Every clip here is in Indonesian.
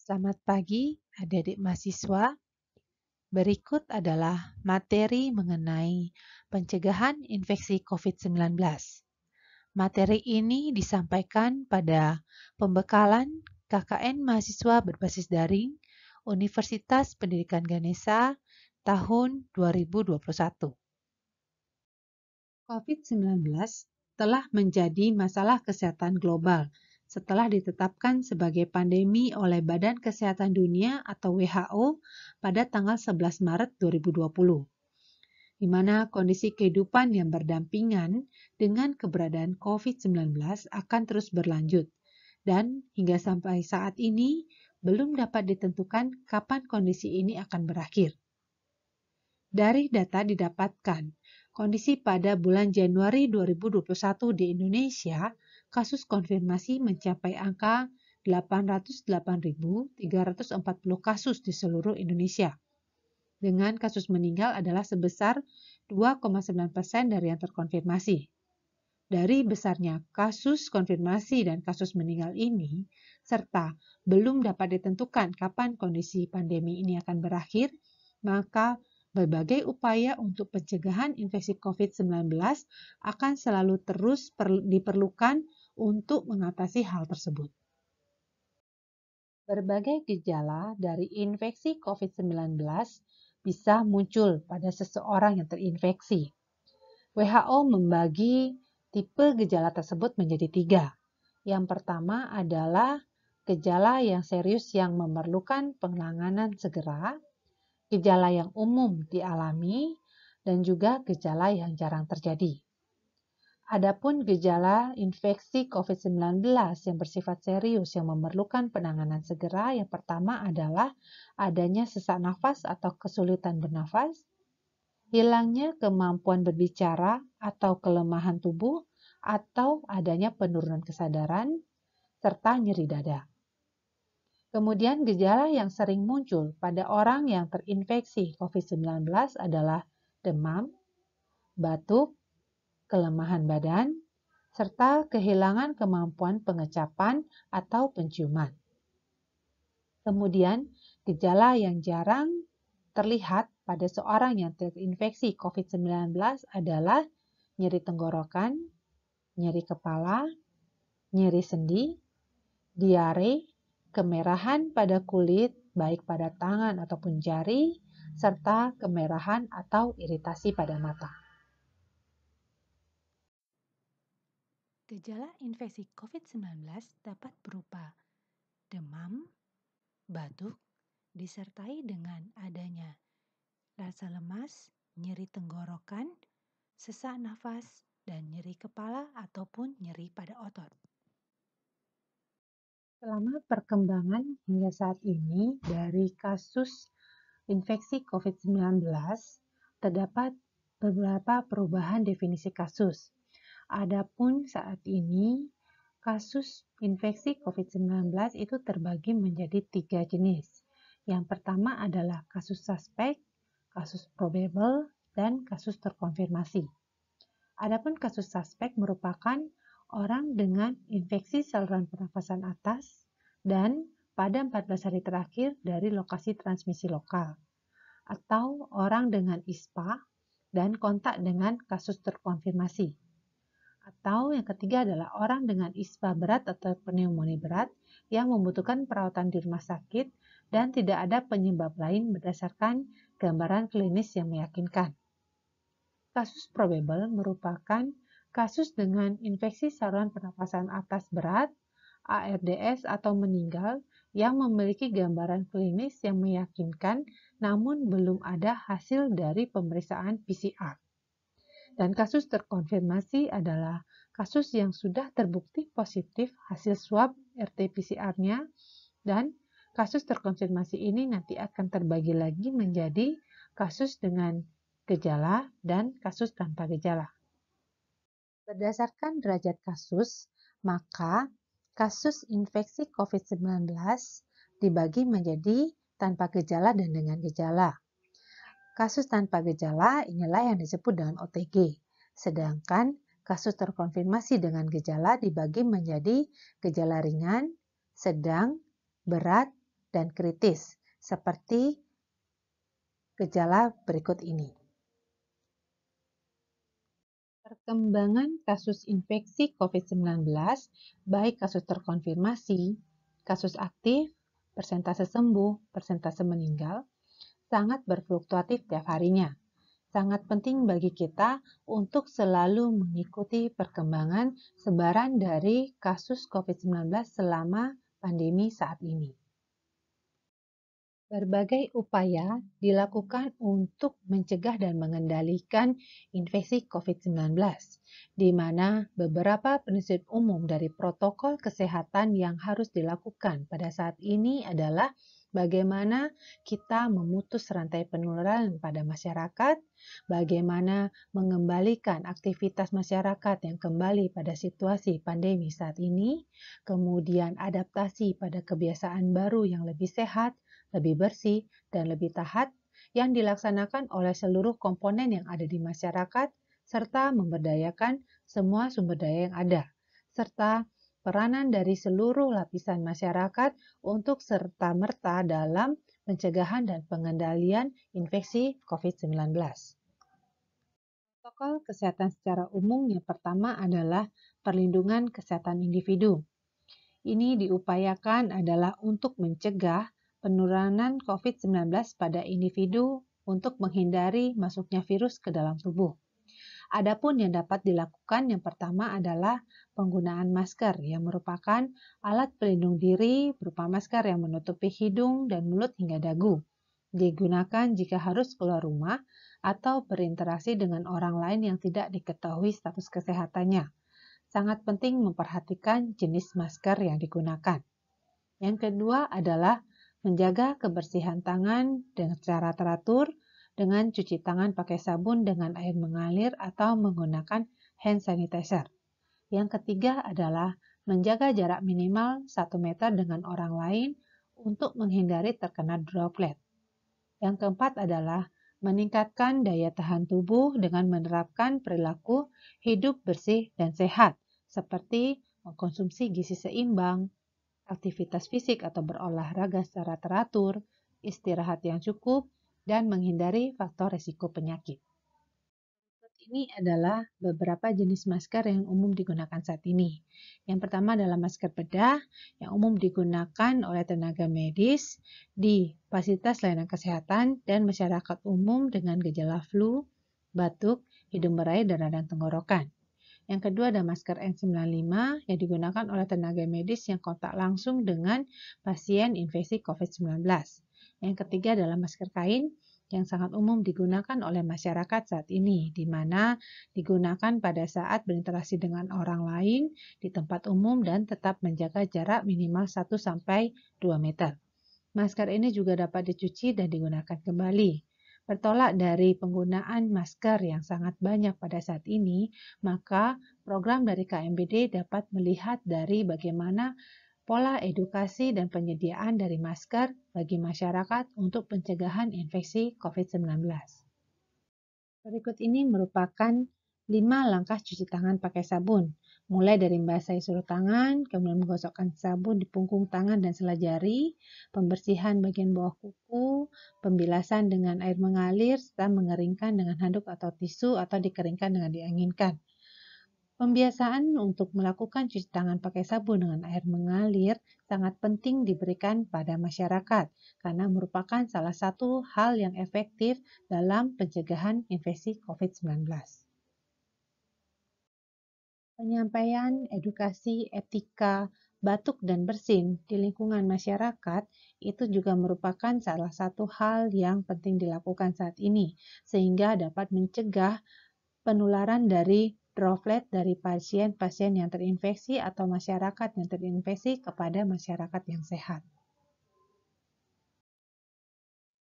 Selamat pagi, adik-adik mahasiswa. Berikut adalah materi mengenai pencegahan infeksi COVID-19. Materi ini disampaikan pada pembekalan KKN Mahasiswa Berbasis Daring Universitas Pendidikan Ganesha tahun 2021. COVID-19 telah menjadi masalah kesehatan global setelah ditetapkan sebagai pandemi oleh Badan Kesehatan Dunia atau WHO pada tanggal 11 Maret 2020, di mana kondisi kehidupan yang berdampingan dengan keberadaan COVID-19 akan terus berlanjut, dan hingga sampai saat ini belum dapat ditentukan kapan kondisi ini akan berakhir. Dari data didapatkan, kondisi pada bulan Januari 2021 di Indonesia, kasus konfirmasi mencapai angka 808.340 kasus di seluruh Indonesia. Dengan kasus meninggal adalah sebesar 2,9% dari yang terkonfirmasi. Dari besarnya kasus konfirmasi dan kasus meninggal ini, serta belum dapat ditentukan kapan kondisi pandemi ini akan berakhir, maka berbagai upaya untuk pencegahan infeksi COVID-19 akan selalu terus diperlukan untuk mengatasi hal tersebut. Berbagai gejala dari infeksi COVID-19 bisa muncul pada seseorang yang terinfeksi. WHO membagi tipe gejala tersebut menjadi 3. Yang pertama adalah gejala yang serius yang memerlukan penanganan segera, gejala yang umum dialami, dan juga gejala yang jarang terjadi. Adapun gejala infeksi COVID-19 yang bersifat serius yang memerlukan penanganan segera, yang pertama adalah adanya sesak nafas atau kesulitan bernafas, hilangnya kemampuan berbicara atau kelemahan tubuh, atau adanya penurunan kesadaran, serta nyeri dada. Kemudian gejala yang sering muncul pada orang yang terinfeksi COVID-19 adalah demam, batuk, kelemahan badan, serta kehilangan kemampuan pengecapan atau penciuman. Kemudian gejala yang jarang terlihat pada seorang yang terinfeksi COVID-19 adalah nyeri tenggorokan, nyeri kepala, nyeri sendi, diare, kemerahan pada kulit, baik pada tangan ataupun jari, serta kemerahan atau iritasi pada mata. Gejala infeksi COVID-19 dapat berupa demam, batuk, disertai dengan adanya rasa lemas, nyeri tenggorokan, sesak nafas, dan nyeri kepala ataupun nyeri pada otot. Selama perkembangan hingga saat ini dari kasus infeksi COVID-19, terdapat beberapa perubahan definisi kasus. Adapun saat ini, kasus infeksi COVID-19 itu terbagi menjadi 3 jenis. Yang pertama adalah kasus suspek, kasus probable, dan kasus terkonfirmasi. Adapun kasus suspek merupakan orang dengan infeksi saluran pernafasan atas dan pada 14 hari terakhir dari lokasi transmisi lokal, atau orang dengan ISPA dan kontak dengan kasus terkonfirmasi. Atau yang ketiga adalah orang dengan ISPA berat atau pneumonia berat yang membutuhkan perawatan di rumah sakit dan tidak ada penyebab lain berdasarkan gambaran klinis yang meyakinkan. Kasus probable merupakan kasus dengan infeksi saluran pernafasan atas berat, ARDS atau meninggal yang memiliki gambaran klinis yang meyakinkan namun belum ada hasil dari pemeriksaan PCR. Dan kasus terkonfirmasi adalah kasus yang sudah terbukti positif hasil swab RT-PCR-nya, dan kasus terkonfirmasi ini nanti akan terbagi lagi menjadi kasus dengan gejala dan kasus tanpa gejala. Berdasarkan derajat kasus, maka kasus infeksi COVID-19 dibagi menjadi tanpa gejala dan dengan gejala. Kasus tanpa gejala inilah yang disebut dengan OTG, sedangkan kasus terkonfirmasi dengan gejala dibagi menjadi gejala ringan, sedang, berat, dan kritis, seperti gejala berikut ini. Perkembangan kasus infeksi COVID-19, baik kasus terkonfirmasi, kasus aktif, persentase sembuh, persentase meninggal, sangat berfluktuatif tiap harinya. Sangat penting bagi kita untuk selalu mengikuti perkembangan sebaran dari kasus COVID-19 selama pandemi saat ini. Berbagai upaya dilakukan untuk mencegah dan mengendalikan infeksi COVID-19, di mana beberapa prinsip umum dari protokol kesehatan yang harus dilakukan pada saat ini adalah bagaimana kita memutus rantai penularan pada masyarakat, bagaimana mengembalikan aktivitas masyarakat yang kembali pada situasi pandemi saat ini, kemudian adaptasi pada kebiasaan baru yang lebih sehat, lebih bersih, dan lebih tahan yang dilaksanakan oleh seluruh komponen yang ada di masyarakat, serta memberdayakan semua sumber daya yang ada, serta peranan dari seluruh lapisan masyarakat untuk serta-merta dalam pencegahan dan pengendalian infeksi COVID-19. Protokol kesehatan secara umum yang pertama adalah perlindungan kesehatan individu. Ini diupayakan adalah untuk mencegah penularan COVID-19 pada individu untuk menghindari masuknya virus ke dalam tubuh. Adapun yang dapat dilakukan yang pertama adalah penggunaan masker yang merupakan alat pelindung diri berupa masker yang menutupi hidung dan mulut hingga dagu. Digunakan jika harus keluar rumah atau berinteraksi dengan orang lain yang tidak diketahui status kesehatannya. Sangat penting memperhatikan jenis masker yang digunakan. Yang kedua adalah menjaga kebersihan tangan dengan secara teratur dengan cuci tangan pakai sabun dengan air mengalir atau menggunakan hand sanitizer. Yang ketiga adalah menjaga jarak minimal 1 meter dengan orang lain untuk menghindari terkena droplet. Yang keempat adalah meningkatkan daya tahan tubuh dengan menerapkan perilaku hidup bersih dan sehat, seperti mengkonsumsi gizi seimbang, aktivitas fisik atau berolahraga secara teratur, istirahat yang cukup, dan menghindari faktor risiko penyakit. Ini adalah beberapa jenis masker yang umum digunakan saat ini. Yang pertama adalah masker bedah yang umum digunakan oleh tenaga medis di fasilitas layanan kesehatan dan masyarakat umum dengan gejala flu, batuk, hidung berai, dan radang tenggorokan. Yang kedua ada masker N95 yang digunakan oleh tenaga medis yang kontak langsung dengan pasien infeksi COVID-19. Yang ketiga adalah masker kain yang sangat umum digunakan oleh masyarakat saat ini, di mana digunakan pada saat berinteraksi dengan orang lain di tempat umum dan tetap menjaga jarak minimal 1-2 meter. Masker ini juga dapat dicuci dan digunakan kembali. Bertolak dari penggunaan masker yang sangat banyak pada saat ini, maka program dari KMBD dapat melihat dari bagaimana pola edukasi dan penyediaan dari masker bagi masyarakat untuk pencegahan infeksi COVID-19. Berikut ini merupakan 5 langkah cuci tangan pakai sabun, mulai dari membasahi seluruh tangan, kemudian menggosokkan sabun di punggung tangan dan sela jari, pembersihan bagian bawah kuku, pembilasan dengan air mengalir, serta mengeringkan dengan handuk atau tisu atau dikeringkan dengan dianginkan. Pembiasaan untuk melakukan cuci tangan pakai sabun dengan air mengalir sangat penting diberikan pada masyarakat karena merupakan salah satu hal yang efektif dalam pencegahan infeksi COVID-19. Penyampaian edukasi etika batuk dan bersin di lingkungan masyarakat itu juga merupakan salah satu hal yang penting dilakukan saat ini sehingga dapat mencegah penularan dari droplet dari pasien-pasien yang terinfeksi atau masyarakat yang terinfeksi kepada masyarakat yang sehat.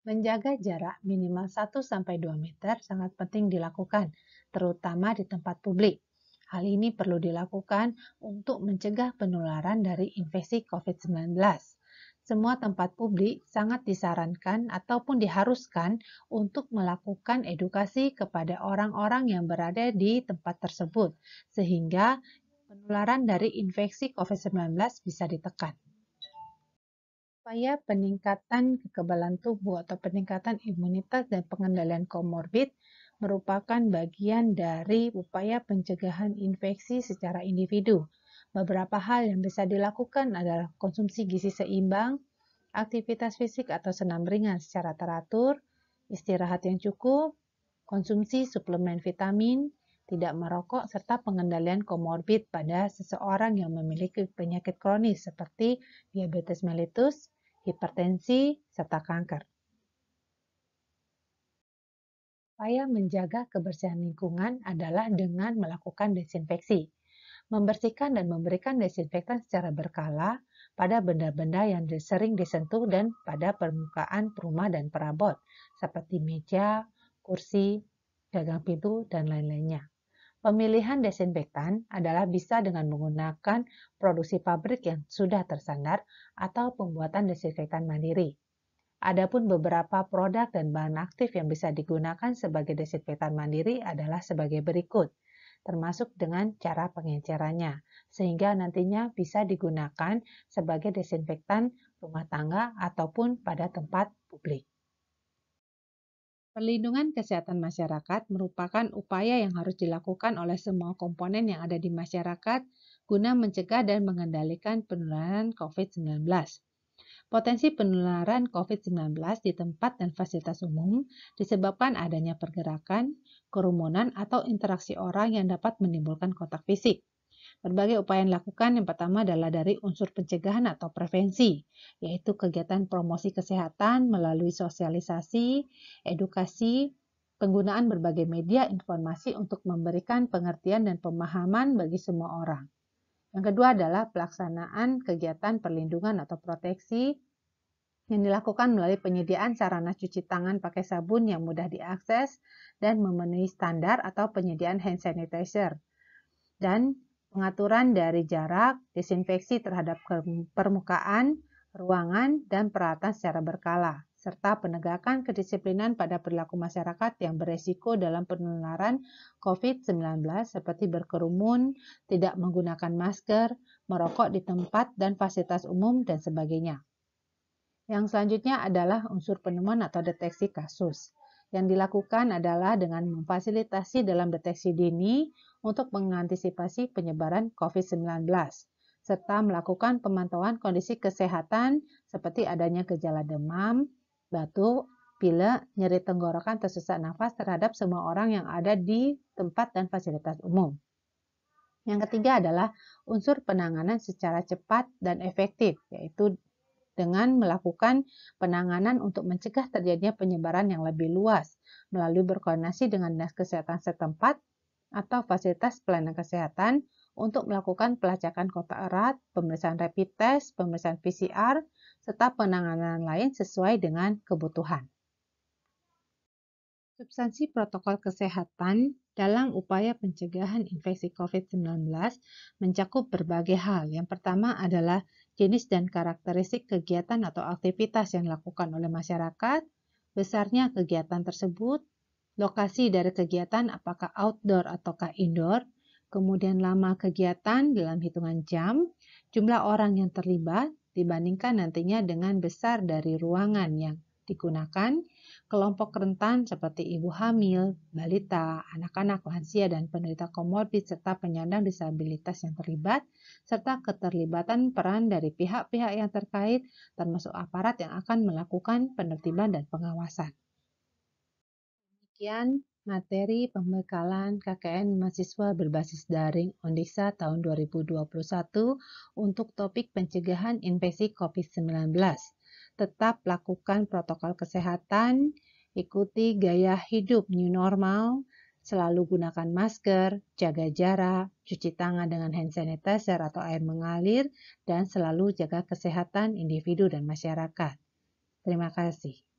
Menjaga jarak minimal 1-2 meter sangat penting dilakukan, terutama di tempat publik. Hal ini perlu dilakukan untuk mencegah penularan dari infeksi COVID-19. Semua tempat publik sangat disarankan ataupun diharuskan untuk melakukan edukasi kepada orang-orang yang berada di tempat tersebut, sehingga penularan dari infeksi COVID-19 bisa ditekan. Upaya peningkatan kekebalan tubuh atau peningkatan imunitas dan pengendalian komorbid merupakan bagian dari upaya pencegahan infeksi secara individu. Beberapa hal yang bisa dilakukan adalah konsumsi gizi seimbang, aktivitas fisik atau senam ringan secara teratur, istirahat yang cukup, konsumsi suplemen vitamin, tidak merokok, serta pengendalian komorbid pada seseorang yang memiliki penyakit kronis seperti diabetes mellitus, hipertensi, serta kanker. Upaya menjaga kebersihan lingkungan adalah dengan melakukan desinfeksi, membersihkan dan memberikan desinfektan secara berkala pada benda-benda yang sering disentuh dan pada permukaan rumah dan perabot, seperti meja, kursi, gagang pintu, dan lain-lainnya. Pemilihan desinfektan adalah bisa dengan menggunakan produksi pabrik yang sudah tersandar atau pembuatan desinfektan mandiri. Adapun beberapa produk dan bahan aktif yang bisa digunakan sebagai desinfektan mandiri adalah sebagai berikut, termasuk dengan cara pengencerannya, sehingga nantinya bisa digunakan sebagai desinfektan rumah tangga ataupun pada tempat publik. Perlindungan kesehatan masyarakat merupakan upaya yang harus dilakukan oleh semua komponen yang ada di masyarakat guna mencegah dan mengendalikan penularan COVID-19. Potensi penularan COVID-19 di tempat dan fasilitas umum disebabkan adanya pergerakan, kerumunan, atau interaksi orang yang dapat menimbulkan kontak fisik. Berbagai upaya yang dilakukan yang pertama adalah dari unsur pencegahan atau prevensi, yaitu kegiatan promosi kesehatan melalui sosialisasi, edukasi, penggunaan berbagai media informasi untuk memberikan pengertian dan pemahaman bagi semua orang. Yang kedua adalah pelaksanaan kegiatan perlindungan atau proteksi yang dilakukan melalui penyediaan sarana cuci tangan pakai sabun yang mudah diakses dan memenuhi standar atau penyediaan hand sanitizer, dan pengaturan dari jarak, desinfeksi terhadap permukaan, ruangan, dan peralatan secara berkala, serta penegakan kedisiplinan pada perilaku masyarakat yang beresiko dalam penularan COVID-19 seperti berkerumun, tidak menggunakan masker, merokok di tempat dan fasilitas umum, dan sebagainya. Yang selanjutnya adalah unsur penemuan atau deteksi kasus. Yang dilakukan adalah dengan memfasilitasi dalam deteksi dini untuk mengantisipasi penyebaran COVID-19, serta melakukan pemantauan kondisi kesehatan seperti adanya gejala demam, batuk, pilek, nyeri tenggorokan, atau sesak nafas terhadap semua orang yang ada di tempat dan fasilitas umum. Yang ketiga adalah unsur penanganan secara cepat dan efektif, yaitu dengan melakukan penanganan untuk mencegah terjadinya penyebaran yang lebih luas melalui berkoordinasi dengan dinas kesehatan setempat atau fasilitas pelayanan kesehatan untuk melakukan pelacakan kontak erat, pemeriksaan rapid test, pemeriksaan PCR, serta penanganan lain sesuai dengan kebutuhan. Substansi protokol kesehatan dalam upaya pencegahan infeksi COVID-19 mencakup berbagai hal. Yang pertama adalah jenis dan karakteristik kegiatan atau aktivitas yang dilakukan oleh masyarakat, besarnya kegiatan tersebut, lokasi dari kegiatan apakah outdoor ataukah indoor, kemudian lama kegiatan dalam hitungan jam, jumlah orang yang terlibat dibandingkan nantinya dengan besar dari ruangan yang digunakan, kelompok rentan seperti ibu hamil, balita, anak-anak, lansia, dan penderita komorbid serta penyandang disabilitas yang terlibat, serta keterlibatan peran dari pihak-pihak yang terkait termasuk aparat yang akan melakukan penertiban dan pengawasan. Demikian materi pembekalan KKN mahasiswa berbasis daring Undiksa tahun 2021 untuk topik pencegahan infeksi COVID-19. Tetap lakukan protokol kesehatan, ikuti gaya hidup new normal, selalu gunakan masker, jaga jarak, cuci tangan dengan hand sanitizer atau air mengalir, dan selalu jaga kesehatan individu dan masyarakat. Terima kasih.